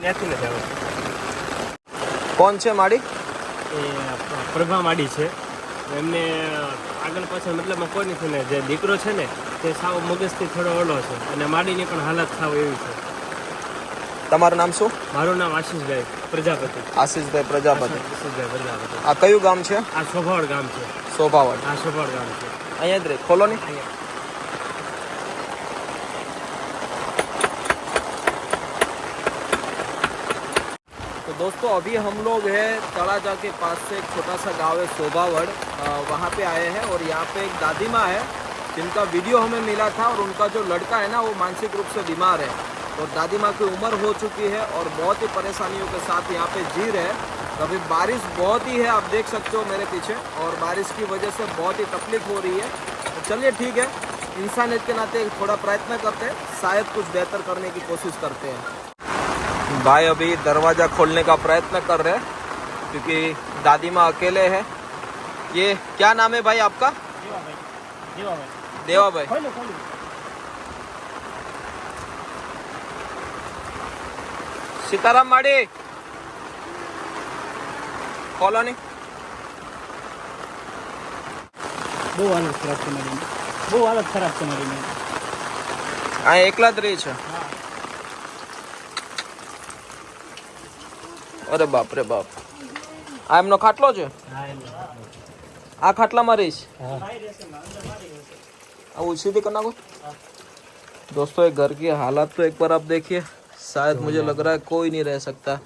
ત્યાંથી નથી આવે. કોણ છે માડી? એ પ્રભા માડી છે. એમને આગળ પાછળ મતલબમાં કોઈ નથી ને, જે દીકરો છે ને તે સાવ મગજથી થોડો ઓલો છે અને માડીની પણ હાલત સાવ એવી છે. તમારું નામ શું? મારું નામ આશીષભાઈ પ્રજાપતિ. આશીષભાઈ પ્રજાપતિ. આશીષભાઈ પ્રજાપતિ. આ કયું ગામ છે? આ શોભાવડ ગામ છે. શોભાવડ. આ શોભાવડ ગામ છે. અહીંયા જ રે, ખોલો ને. तो दोस्तों अभी हम लोग हैं तड़ाजा के पास से एक छोटा सा गांव है शोभावड़, वहाँ पे आए हैं और यहाँ पे एक दादी माँ है जिनका वीडियो हमें मिला था और उनका जो लड़का है ना वो मानसिक रूप से बीमार है और दादी माँ की उम्र हो चुकी है और बहुत ही परेशानियों के साथ यहाँ पे जी रहे हैं. अभी बारिश बहुत ही है, आप देख सकते हो मेरे पीछे, और बारिश की वजह से बहुत ही तकलीफ हो रही है. तो चलिए ठीक है, इंसानियत के नाते थोड़ा प्रयत्न करते हैं, शायद कुछ बेहतर करने की कोशिश करते हैं. भाई अभी दरवाज़ा खोलने का प्रयत्न कर रहे हैं क्योंकि दादी माँ अकेले हैं. ये क्या नाम है भाई आपका? देवा भाई. सीताराम माड़ी खोलो नहीं. બહુ હાલત ખરાબ છે મારી, બહુ હાલત ખરાબ છે મારી. આ એકલા જ રહી છે. અરે બાપ રે બાપ. આ એમનો ખાટલો છે? આ ખાટલામાં રહીશ? अब सीधे करना को. दोस्तों एक घर की हालत तो एक बार आप देखिए, शायद मुझे लग रहा है कोई नहीं रह सकता.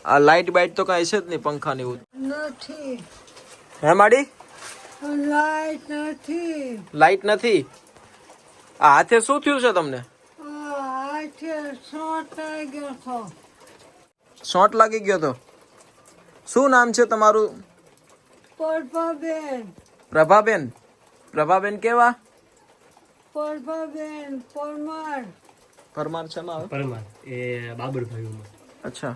આ લાઈટ બાઈટ તો કઈ છે જ નહીં, પંખા ને એવું નથી. હે માડી? લાઈટ નથી. લાઈટ નથી. આ હાથે શું થયું છે તમને? આજે શોર્ટ આવી ગયો છો. શોર્ટ લાગી ગયો તો? શું નામ છે તમારું? પરભાબેન. પ્રભાબેન. પ્રભાબેન કેવા? પરભાબેન પરમાર. પરમાર છે માં? પરમાર એ બાબરભાઈ. અચ્છા,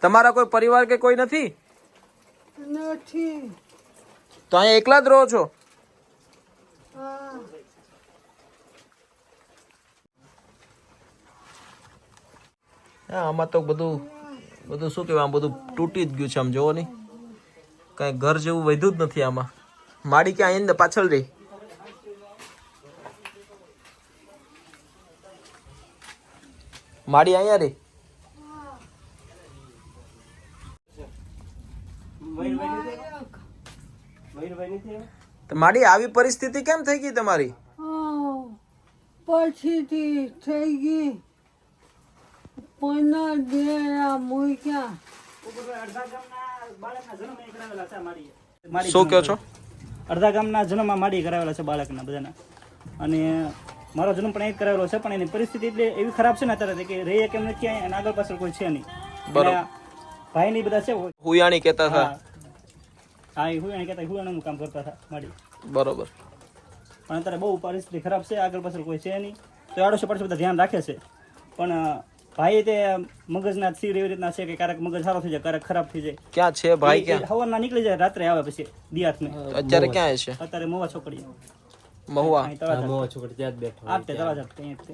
તમારા કોઈ પરિવાર કે કોઈ નથી? નથી. તો અહીંયા એકલા જ રહો છો? હા. હા, આમાં તો બધું શું કહેવાય, આમ બધું તૂટી જ ગયું છે. આમ જોવો નહીં, કઈ ઘર જેવું વધ્યું જ નથી આમાં. માડી ક્યાં અહીં પાછળ રહી? માડી અહીંયા રહી? તો માડી આવી પરિસ્થિતિ કેમ થઈ ગઈ તમારી? પછીથી થઈ ગઈ. કોઈના ડેરા મૂક્યા. શું કહો છો? અડધા ગામના જન્મમાં માડી કરાવેલા છે બાળકના બધાના, અને મારો જન્મ પણ અહીં જ કરાવેલો છે. પણ એની પરિસ્થિતિ એટલે એવી ખરાબ છે ને અત્યારે કે રહીએ કેમ નથી અને આગળ પાછળ કોઈ છે નહીં. બરોબર. ભાઈ ની બધા છે હુયાણી કહેતા હતા. હા, એ હુયાણી કહેતા, હુયાણીનું કામ કરતા હતા માડી. બરોબર. પણ અત્યારે બહુ પરિસ્થિતિ ખરાબ છે, આગળ પાછળ કોઈ છે નહીં. તો આડોશી પાડોશી બધા ધ્યાન રાખે છે, પણ ભાઈ તે મગજના તીર એવી રીતના છે કે ક્યારેક મગજ સારો થઈ જાય, ક્યારેક ખરાબ થઈ જાય. ક્યાં છે ભાઈ? ક્યાં? હવારના નીકળી જાય, રાત્રે આવે પછી દિયાતને. અત્યારે ક્યાં છે? અત્યારે મોવા છોકરી. મહુવા. મોવા છોકરી ત્યાં જ બેઠો. આપતે તળાજા ત્યાં જ.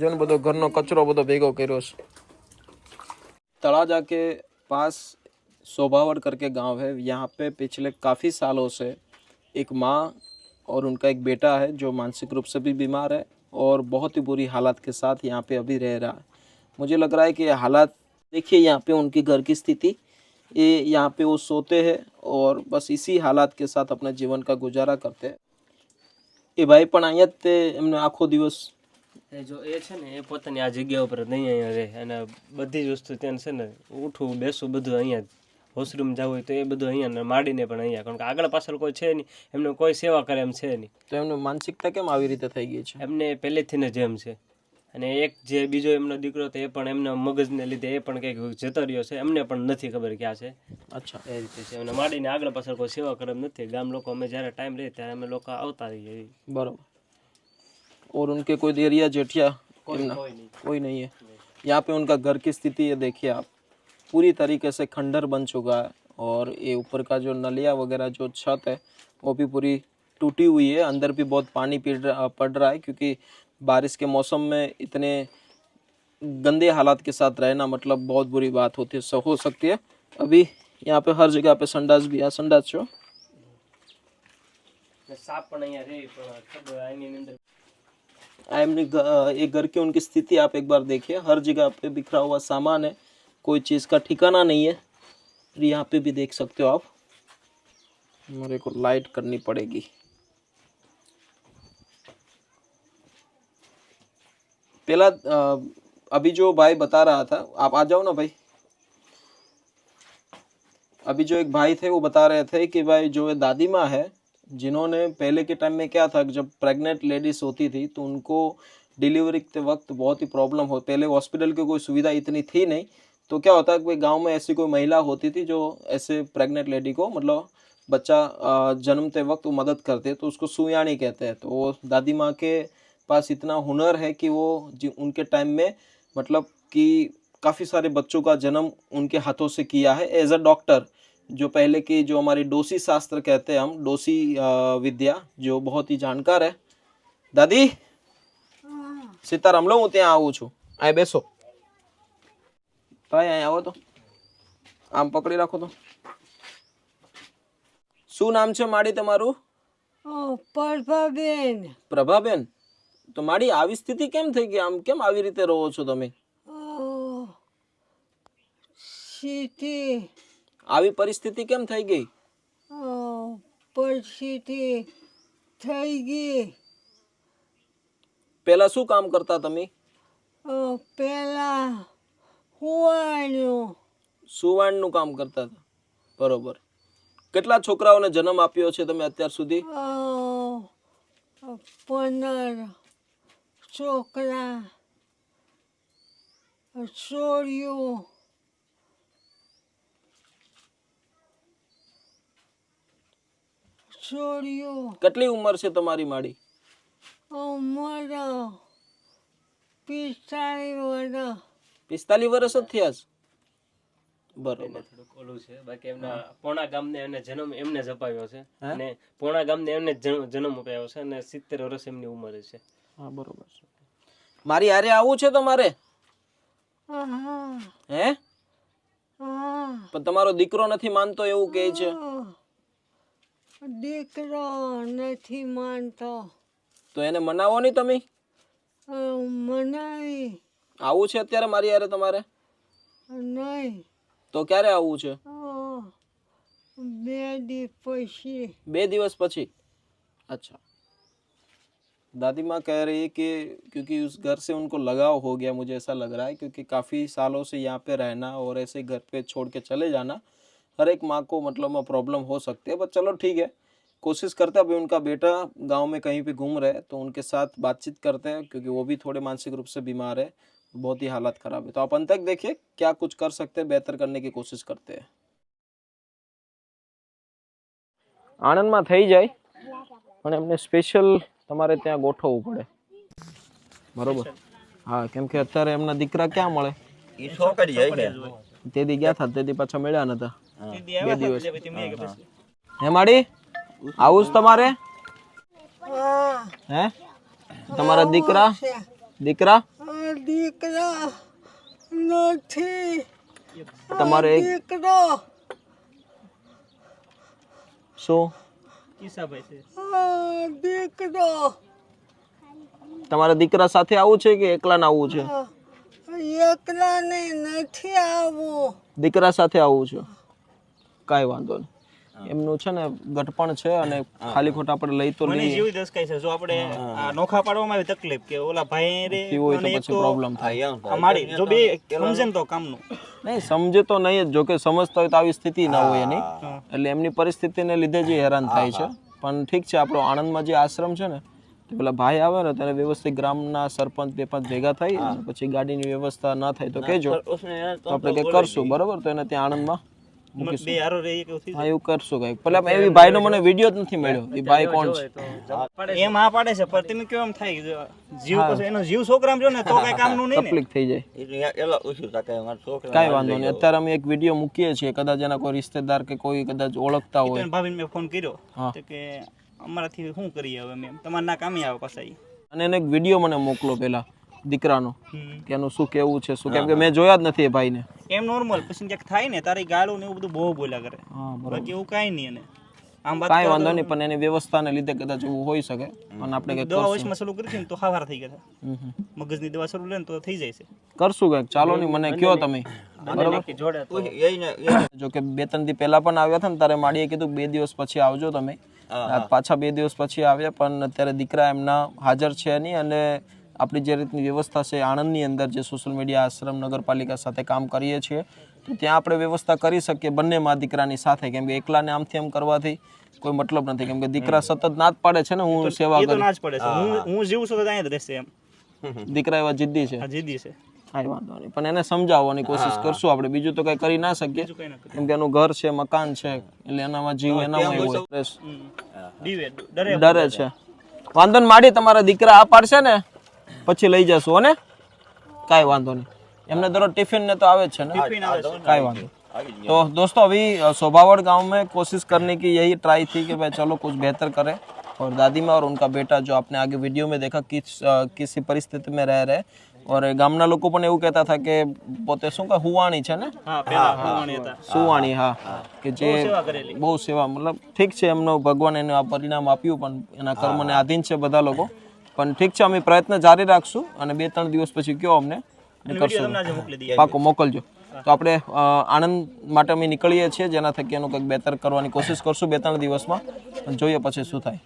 जो ने બધો ઘરનો કચરો બધો ભેગો કર્યો છે. तड़ाजा के पास शोभावड़ करके गांव है. यहाँ पे पिछले काफ़ी सालों से एक माँ और उनका एक बेटा है जो मानसिक रूप से भी बीमार है और बहुत ही बुरी हालात के साथ यहाँ पे अभी रह रहा है. मुझे लग रहा है कि ये हालात देखिए, यहाँ पे उनकी घर की स्थिति, ये यहाँ पे वो सोते हैं और बस इसी हालात के साथ अपना जीवन का गुजारा करते हैं. એ ભાઈ પણ અહીંયા જ તે એમને આખો દિવસ જો એ છે ને, એ પોતાની આ જગ્યા ઉપર નહીં અહીંયા રહે અને બધી જ વસ્તુ ત્યાં છે ને, ઉઠવું બેસવું બધું અહીંયા જ. હોસ્પિટલમાં જવું હોય તો એ બધું અહીંયા ને માડીને પણ અહીંયા, કારણ કે આગળ પાછળ કોઈ છે નહીં, એમને કોઈ સેવા કરે એમ છે નહીં. તો એમની માનસિકતા કેમ આવી રીતે થઈ ગઈ છે? એમને પહેલેથી ને જેમ છે. અને એક જે બીજો એમનો દીકરો તો એ પણ એમના મગજને લીધે એ પણ કંઈક જતો રહ્યો છે, એમને પણ નથી ખબર ક્યાં છે. અચ્છા, એ રીતે છે. એમને માડીને આગળ પાછળ કોઈ સેવા કરે એમ નથી. ગામ લોકો અમે જ્યારે ટાઈમ રહે ત્યારે અમે લોકો આવતા રહીએ. बराबर. और उनके कोई देरिया जेठिया कोई नहीं है. यहाँ पे उनका घर की स्थिति ये देखिए आप, पूरी तरीके से खंडर बन चुका है और ये ऊपर का जो नलिया वगैरह जो छत है वो भी पूरी टूटी हुई है, अंदर भी बहुत पानी पड़ रहा है, क्योंकि बारिश के मौसम में इतने गंदे हालात के साथ रहना मतलब बहुत बुरी बात होती है, हो सकती है। अभी यहाँ पे हर जगह पे संडास भी है, संडास छो સાપ પણ અહીંયા રે પણ ખબર આની અંદર एक घर की उनकी स्थिति आप एक बार देखिए, हर जगह पे बिखरा हुआ सामान है, कोई चीज़ का ठिकाना नहीं है। यहाँ पे भी देख सकते हो आप, मेरे को लाइट करनी पड़ेगी। पहला अभी जो भाई बता रहा था, आप आ जाओ ना भाई। अभी जो एक भाई थे वो बता रहे थे कि भाई जो दादी माँ है, जिन्होंने पहले के टाइम में क्या था, जब प्रेग्नेंट लेडीज होती थी तो उनको डिलीवरी के वक्त बहुत ही प्रॉब्लम हो, पहले हॉस्पिटल की कोई सुविधा इतनी थी नहीं, तो क्या होता है कि गांव में ऐसी कोई महिला होती थी जो ऐसे प्रेग्नेंट लेडी को मतलब बच्चा जन्मते वक्त वो मदद करते, तो उसको सुयानी कहते हैं। तो वो दादी माँ के पास इतना हुनर है कि वो उनके टाइम में मतलब कि काफ़ी सारे बच्चों का जन्म उनके हाथों से किया है एज अ डॉक्टर। जो पहले की जो हमारी डोसी शास्त्र कहते हैं हम, डोसी विद्या, जो बहुत ही जानकार है। दादी સીતારામ, લો હું ત્યાં આવું છું, આ બેસો ભાઈ, અહીંયા આવો તો, આમ પકડી રાખો તો। શું નામ છે માડી તમારું? પ્રભાબેન પ્રભાબેન, તો માડી આવી સ્થિતિ કેમ થઈ ગઈ? આમ કેમ આવી રીતે રહો છો તમે? સ્થિતિ આવી પરિસ્થિતિ કેમ થઈ ગઈ? પરિસ્થિતિ થઈ ગઈ। પહેલા શું કામ કરતા તમે? પેલા હુવાણ્યું સુવાણનું કામ કરતા હતા, બરોબર। કેટલા છોકરાઓને જન્મ આપ્યો છે તમે અત્યાર સુધી? 15 છોકરા છોડ્યું કેટલી ઉંમર છે તમારી માડી? ઉંમર 45 વર્ષ। 45 વર્ષ જ થયા છે, બરોબર। થોડુંક ઓલું છે, બાકી એમના પોણા ગામને એને જન્મ એમને જ અપાવ્યો છે, અને પોણા ગામને એમને જન્મ અપાવ્યો છે, અને 70 વર્ષ એમની ઉંમર છે। હા, બરોબર છે। મારી હારે આવું છે તમારે? હે? પણ તમારો દીકરો નથી માનતો એવું કહે છે? દીકરો નથી માનતો તો એને મનાવો નહીં તમે? મનાવી આવું છે અત્યારે મારી હારે તમારે? નહીં, તો ક્યારે આવવું છે? 2 દિવસ પછી। 2 દિવસ પછી? अच्छा। दादी माँ कह रही है कि क्योंकि उस घर से उनको लगाव हो गया, मुझे ऐसा लग रहा है, क्योंकि काफ़ी सालों से यहाँ पे रहना और ऐसे घर पे छोड़ के चले जाना हर एक माँ को मतलब प्रॉब्लम हो सकती है। बट चलो ठीक है, कोशिश करते हैं। अभी उनका बेटा गांव में कहीं पे घूम रहे हैं तो उनके साथ बातचीत करते हैं, क्योंकि वो भी थोड़े मानसिक रूप से बीमार है, बहुत ही हालत ख़राब है। तो आप अंत तक देखिए, क्या कुछ कर सकते हैं, बेहतर करने की कोशिश करते हैं। આણંદમાં થઈ જાય પણ એમને સ્પેશિયલ તમારે ત્યાં ગોઠવવું પડે, બરોબર? હા, કેમ કે અત્યારે એમના દીકરા ક્યાં મળે? ઈ છોકરી આવી તેદી ગયા હતા, તેદી પાછા મળ્યા નતા 2 દિવસ। હે માડી, આવું જ તમારે? હે તમારા દીકરા દીકરા દીકરા નથી, તમારે એક દીકરો શું કિસ્સાભાઈ છે। દીકરો તમારા દીકરા સાથે આવું છે કે એકલા ના આવું છે? એકલાને નથી આવવું, દીકરા સાથે આવું છે, કાંઈ વાંધો નહીં। એમનું છે ને ગઠપણ છે અને ખાલી ખોટા આપણે લઈ તો મને લઈએ જેવી દસ કઈ છે, જો આપણે આ નોખા પાડવામાં આવી તકલીફ કે ઓલા ભાઈ રે હોય તો અને એક પછી તો પ્રોબ્લેમ થાય। આ મારી જો બે સમજે ને તો કામનું નહીં સમજે તો નહીં જ, જો કે સમજતા હોય તો આવી સ્થિતિ ના હોય એની, એટલે એમની પરિસ્થિતિને લીધે જ હેરાન થાય છે। પણ ઠીક છે, આપણો આણંદમાં જે આશ્રમ છે ને, તો પેલા ભાઈ આવે ને ત્યારે વ્યવસ્થિત ગ્રામના સરપંચ 2-5 ભેગા થઈ પછી ગાડીની વ્યવસ્થા ના થાય તો કહેજો, તો આપણે કંઈક કરશું, બરોબર? તો એને ત્યાં આણંદમાં બે હારો રે કેવું થઈ હા એવું કરશું કંઈક। પેલા એવી ભાઈનો મને વિડીયો જ નથી મળ્યો, એ ભાઈ કોણ છે? એમ હા પાડે છે, પણ તમે કેમ થાય જીવ પછી એનો જીવ છોકરામાં જો ને તો કઈ કામનું નહીં ને। તકલીફ થઈ જાય, એલા ઓછું તાકે મારા છોકરા કાંઈ વાંધો નહીં। અત્યારે અમે એક વિડીયો મૂકીએ છીએ, કદાચ એના કોઈ રિશ્તેદાર કે કોઈ કદાચ ઓળખતા હોય। ભાભીને મેં ફોન કર્યો હા। તો કે અમારાથી શું કરીએ હવે મેમ, તમારે ના કામે આવે પાછા ઈ. અને એને એક વિડીયો મને મોકલો પેલા દીકરાનો હમ. કે એનું શું કેવું છે શું, કેમ કે મેં જોયા જ નથી એ ભાઈને. એમ નોર્મલ પછી ક્યાંક થાય ને તારી ગાળું ને એવું બધું બહુ બોલ્યા કરે, હા બાકી એવું કાંઈ નહીં. એને આમ વાત કાંઈ વાંધો નહીં, પણ એની વ્યવસ્થાને લીધે કદાચ એવું હોઈ શકે અને આપણે કંઈક દવા વચમાં શરૂ કરી છે ને તો હાવાર થઈ ગયા હમ હમ. મગજની દવા શરૂ લે ને તો થઈ જાય છે. કરશું કંઈક, ચાલો નહીં મને કયો તમે. જોડે તો જો કે 2-3 દી પહેલા પણ આવ્યા હતા ને તારે માડીએ કીધું 2 દિવસ પછી આવજો તમે. પાછા 2 દિવસ પછી આવ્યા, પણ અત્યારે દીકરા એમના હાજર છે નહીં. અને આપણી જે રીતની વ્યવસ્થા છે આણંદની અંદર જે સોશિયલ મીડિયા આશ્રમ નગરપાલિકા સાથે કામ કરીએ છીએ તો ત્યાં આપણે વ્યવસ્થા કરી શકીએ બંને મા દીકરાની સાથે, કેમ કે એકલાને આમથી આમ કરવાથી કોઈ મતલબ નથી, કેમ કે દીકરા સતત ના જ પાડે છે ને હું સેવા એ તો કરું. ના જ પડે છે. હું જીવું છું તો ત્યાં જ રહેશે એમ. દીકરા એવા જિદ્દી છે. આ જીદી છે, કાંઈ વાંધો નહીં, પણ એને સમજાવવાની કોશિશ કરશું આપણે, બીજું તો કંઈ કરી ના શકીએ કઈ ના કરે. કેમ કે એનું ઘર છે, મકાન છે, એટલે એનામાં જીવ એનામાં હોય. દીવે ડરે ડરે છે. વાંધો નહીં માડી, તમારા દીકરા આ પાડશે ને પછી લઈ જશું હો ને, કાંઈ વાંધો નહીં. એમને દરરોજ ટિફિન ને તો આવે જ છે ને, काई वांधो. तो दोस्तों अभी सोभावड़ गांव में कोशिश करने की यही ट्राई थी कि भाई चलो कुछ बेहतर करें, और दादी माँ और उनका बेटा जो आपने आगे वीडियो में देखा किसी परिस्थिति में रह रहे, और गामना लोग પણ એવું કહેતા હતા કે પોતે શું કે હુવાણી છે ને, હા પેલા હુવાણી હતા, સુવાણી, હા, કે જે બહુ સેવા, મતલબ ઠીક છે એમનો ભગવાન એને આ પરિણામ આપ્યું પણ એના કર્મને આધીન છે બધા લોકો, પણ ઠીક છે અમે પ્રયત્ન જારી રાખશું અને 2-3 દિવસ પછી કયો અમને કરશું, પાકો મોકલજો. તો આપણે આણંદ માટે અમે નીકળીએ છીએ, જેના થકી એનું કંઈક બેહતર કરવાની કોશિશ કરશું 2-3 દિવસમાં, જોઈએ પછી શું થાય.